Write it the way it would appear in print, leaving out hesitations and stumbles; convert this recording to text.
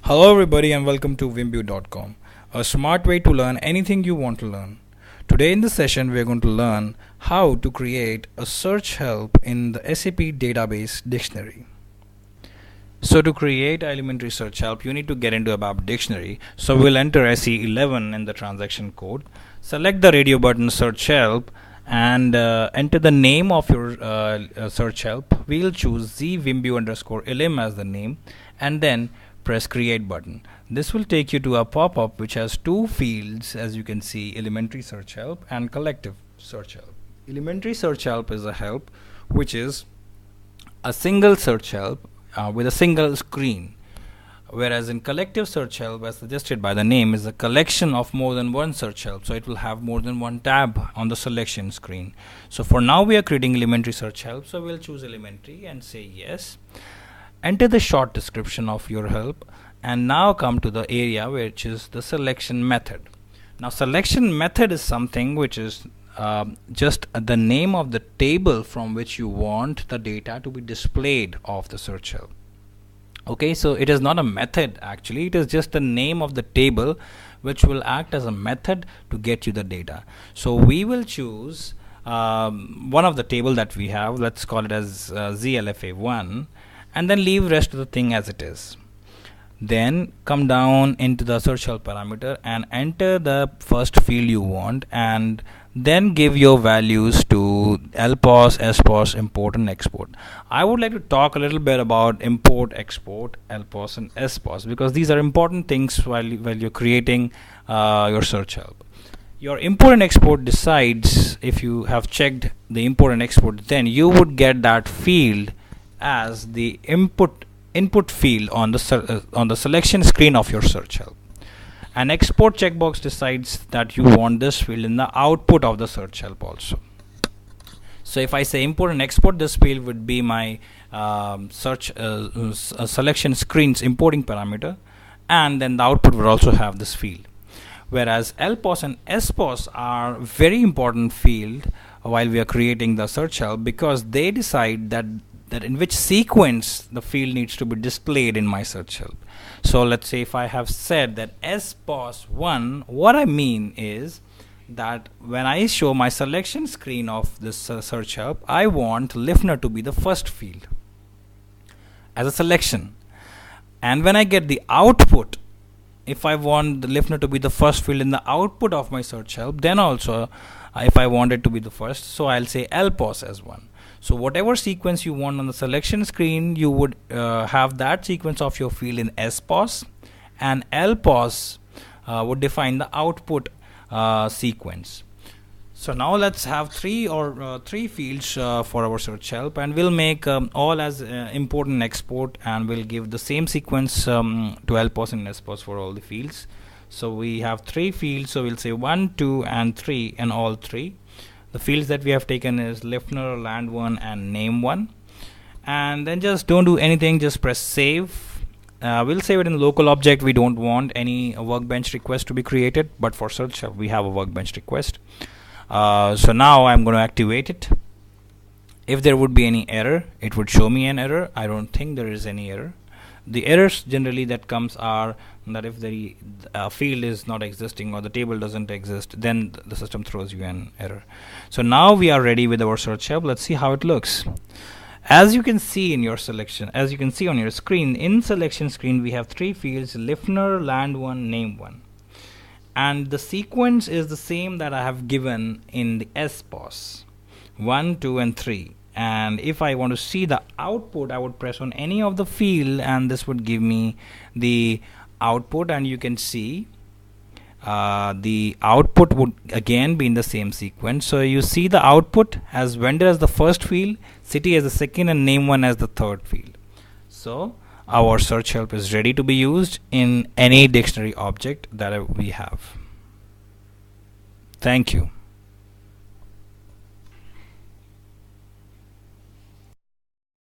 Hello everybody and welcome to Vimbue.com, a smart way to learn anything you want to learn. Today in this session we are going to learn how to create a search help in the SAP database dictionary. So to create an elementary search help you need to get into ABAP dictionary. So we'll enter SE11 in the transaction code, select the radio button search help and enter the name of your search help. We'll choose Vimbue_elim as the name and then press create button. This will take you to a pop-up which has two fields, as you can see, elementary search help and collective search help. Elementary search help is a help which is a single search help with a single screen, whereas in collective search help, as suggested by the name, is a collection of more than one search help, so it will have more than one tab on the selection screen. So for now we are creating elementary search help, so we'll choose elementary and say yes. Enter the short description of your help and now come to the area which is the selection method. Now selection method is something which is just the name of the table from which you want the data to be displayed of the search help. Okay, so it is not a method actually, it is just the name of the table which will act as a method to get you the data. So we will choose one of the table that we have, let's call it as ZLFA1, and then leave rest of the thing as it is. Then come down into the search help parameter and enter the first field you want, and then give your values to LPOS, SPOS, import and export. I would like to talk a little bit about import, export, LPOS and SPOS because these are important things while you're creating your search help. Your import and export decides, if you have checked the import and export, then you would get that field as the input field on the selection screen of your search help. An export checkbox decides that you want this field in the output of the search help also. So if I say import and export, this field would be my selection screen's importing parameter, and then the output would also have this field. Whereas LPOS and SPOS are very important field while we are creating the search help, because they decide that in which sequence the field needs to be displayed in my search help. So let's say if I have said that SPOS1, what I mean is that when I show my selection screen of this search help, I want listener to be the first field as a selection, and when I get the output, if I want the listener to be the first field in the output of my search help, then also if I want it to be the first, so I'll say LPOS as one. So whatever sequence you want on the selection screen, you would have that sequence of your field in SPOS, and LPOS would define the output sequence. So now let's have three fields for our search help, and we'll make all as import and export, and we'll give the same sequence to LPOS and SPOS for all the fields. So we have three fields, so we'll say 1, 2 and 3 and all three. The fields that we have taken is listener, land1 and name1, and then just don't do anything, just press save. We'll save it in local object. We don't want any workbench request to be created, but for search help we have a workbench request. So now I'm going to activate it. If there would be any error, it would show me an error. I don't think there is any error. The errors generally that comes are that if the field is not existing or the table doesn't exist, then the system throws you an error. So now we are ready with our search help. Let's see how it looks. As you can see in your selection, as you can see on your screen, in selection screen we have three fields: listener, land1, name1, and the sequence is the same that I have given in the SPOS, 1, 2 and 3. And if I want to see the output, I would press on any of the field and this would give me the output, and you can see the output would again be in the same sequence. So you see the output as vendor as the first field, city as the second, and name1 as the third field. So our search help is ready to be used in any dictionary object that we have. Thank you.